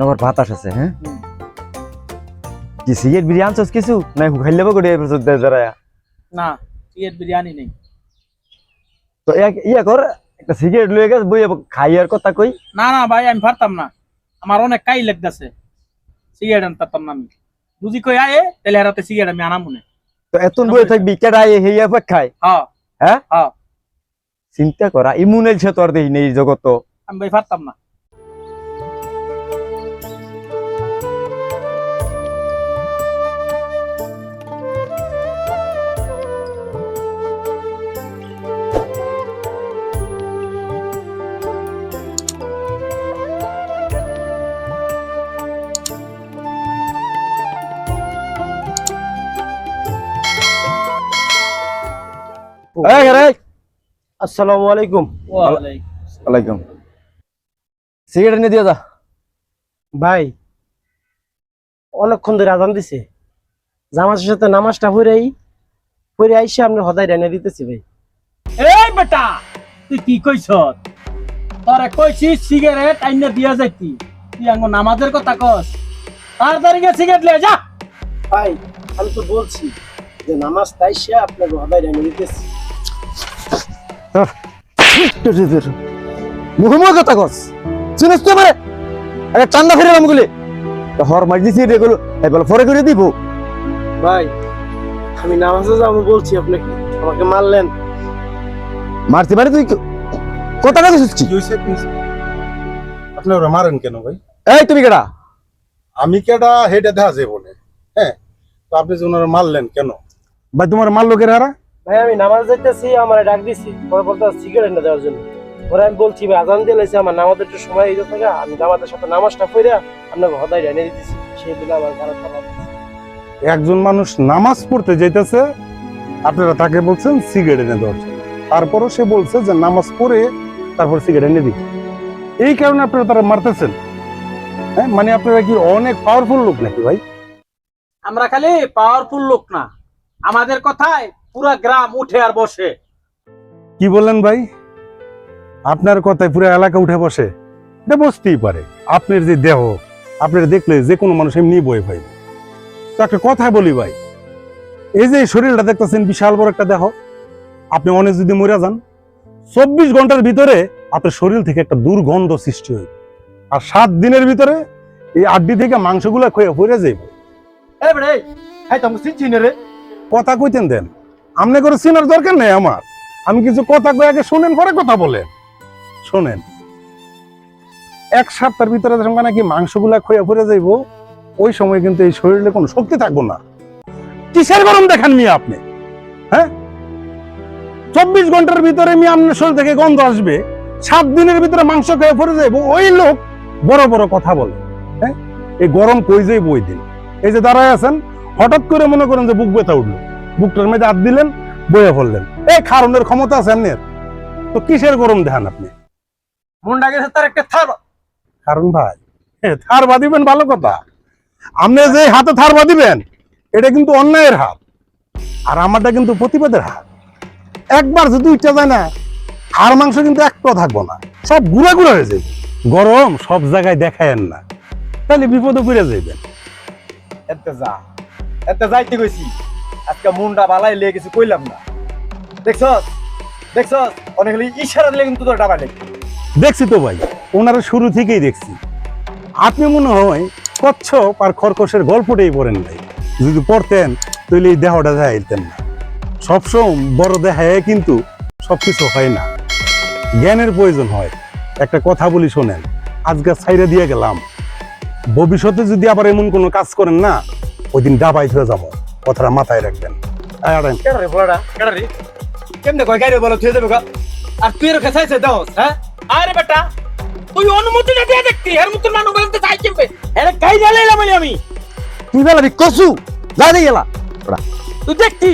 আবার বাতাস আছে হ্যাঁ কি সিগারেট বিরিয়ানি আনছস কিছু না খাইলে বা করে দাঁড়ায় না সিগারেট বিরিয়ানি নেই তো ইয়া কর একটা সিগারেট লয়ে গেছ বই খাই আর কথা কই না না ভাই আমি পারতাম না আমার অনেক কাই লাগতেছে সিগারেট আনতাম না আমি বুঝি কই আয়ে তাহলে হারাতে সিগারেট আমি আনা মনে তো এত বই থাকবি কেডা হেইয়া পাক খায় হ্যাঁ হ্যাঁ হ্যাঁ চিন্তা করা ইমুনের সে তোর দেই নেই জগত আমি ভাই পারতাম না আসসালামু আলাইকুম। ওয়ালাইকুম সিগারেট নিয়ে দিয়ে যা ভাই অনেকক্ষণ ধরে আজান দিছে জামাতের সাথে নামাজটা পড়ে আইসা আপনি হদাই রান্না দিতেছি ভাই। এই বেটা তুই কি কইছ তোরে কইছি সিগারেট আইনা দিয়া যাইতি তুই আঙ্গ নামাজের কথা কস তাড়াতাড়ি গিয়ে সিগারেট লয়ে যা। ভাই আমি তো বলছি যে নামাজ তাইসা আপনাকে হদাই রান্না দিতেছি। মুখে কথা কস চিনিস তো মানে একটা চান্দা ফিরে আমগুলি হর মার দিছি এগুলো এবার পরে করে দিব ভাই আমি নামাজে যাবো বলছি আপনাকে আমাকে মারলেন। মারতে পারে তুই কথা কইছিস কি আপনি ওরা মারেন কেন ভাই? এই তুমি কেডা আমি কেডা হেডে দেখা যায় বলে হ্যাঁ তো আপনি যে ওনারা মারলেন কেন ভাই তোমার মারলো কে হারা ভাই আমি নামাজ যাইতেছি আমার ডাক দিছি পরে বলতে সিগারেট এনে দেওয়ার জন্য পরে আমি বলছি ভাই আজান দিয়েছে আমার নামাজের একটু সময় হয়ে থাকে আমি নামাজের সাথে নামাজটা পড়ে আপনাকে হদাই রান্না দিতেছি সেই দিলে আমার খারাপ খারাপ একজন মানুষ নামাজ পড়তে যাইতেছে আপনারা তাকে বলছেন সিগারেট এনে দেওয়ার জন্য তারপরও সে বলছে যে নামাজ পড়ে তারপর সিগারেট এনে দিই এই কারণে আপনারা তারা মারতেছেন হ্যাঁ মানে আপনারা কি অনেক পাওয়ারফুল লোক নাকি ভাই? আমরা খালি পাওয়ারফুল লোক না আমাদের কথায় পুরা গ্রাম উঠে আর বসে। কি বললেন ভাই? আপনার কথায় পুরো এলাকা উঠে বসে? এটা বসতেই পারে আপনার যে দেহ আপনার দেখলে যে কোনো মানুষ এমনি বয়ে পাইবে। তো একটা কথা বলি ভাই এই যে শরীরটা দেখতেছেন বিশাল বড় একটা দেহ আপনি অনেক যদি মরে যান 24 ঘন্টার ভিতরে আপনার শরীর থেকে একটা দুর্গন্ধ সৃষ্টি হইবে আর 7 দিনের ভিতরে এই আড্ডি থেকে মাংসগুলো ক্ষয়ে পড়ে যাইবে। কথা কইতেন দেন আমনে করে চিনার দরকার নেই আমার আমি কিছু কথা কয়ে আগে শুনেন পরে কথা বলেন শোনেন 1 সপ্তাহের ভিতরে যখন নাকি মাংসগুলা ক্ষয়ে পড়ে যাইব ওই সময় কিন্তু এই শরীরে কোনো শক্তি থাকবো না। কিসের গরম দেখেন মিয়া আপনি হ্যাঁ 24 ঘন্টার ভিতরে মিয়া আপনার শরীর থেকে গন্ধ আসবে 7 দিনের ভিতরে মাংস খেয়ে পড়ে যাইব ওই লোক বড় বড় কথা বলে হ্যাঁ এই গরম কই যাইব ওই দিন এই যে দাঁড়ায় আছেন হঠাৎ করে মনে করেন যে বুক ব্যথা উঠলো বুকটার মধ্যে হাত দিলেন বয়ে পড়লেন এই খারণের ক্ষমতা আছে আপনার তো কিসের গরম দেখেন আপনি মুন্ডা গেছে তার একটা থার কারণ ভাই থার বাঁধিবেন ভালো কথা আপনি যে হাতে থার বাঁধিবেন এটা কিন্তু অন্যায়ের হাত আর আমারটা কিন্তু প্রতিবাদের হাত একবার যদি ইচ্ছা যায় না আর মাংস কিন্তু একটা থাকবো না সব গুঁড়া গুঁড়া হয়ে যাবে গরম সব জায়গায় দেখায়েন না তাহলে বিপদে পড়ে যাবেন। এতে যাইতে কইছি আজকে মুন্ডা বালাই লিয়ে কিছু কইলাম না দেখছস অনেক ইশারা দিলে কিন্তু তোর ডাবা লেগে দেখছি তো ভাই ওনারা শুরু থেকেই দেখছি আপনি মনে হয় কচ্ছপ আর খরকশের গল্পটাই পড়েন ভাই যদি পড়তেন তাহলে এই দেহটা দেখাইতেন না সবসময় বড় দেখায় কিন্তু সবকিছু হয় না জ্ঞানের প্রয়োজন হয় একটা কথা বলি শোনেন আজকে ছাইরে দিয়ে গেলাম ভবিষ্যতে যদি আবার এমন কোনো কাজ করেন না ওই দিন ডাবাই হয়ে যাবো কথাটা মাথায় রাখবেন। কেমনে কয় গাড়ি বলো থুয়ে যাবে আর তুই এর কাছে দাওস হ্যাঁ আরে বেটা তুই অনুমতি না দিয়ে দেখতি এর মতন মানুষ বলতে চাই কেমবে এর গাই ঢালাইলাম আমি তুই বেলা কসু যা দিয়ে গেলা তুই দেখতি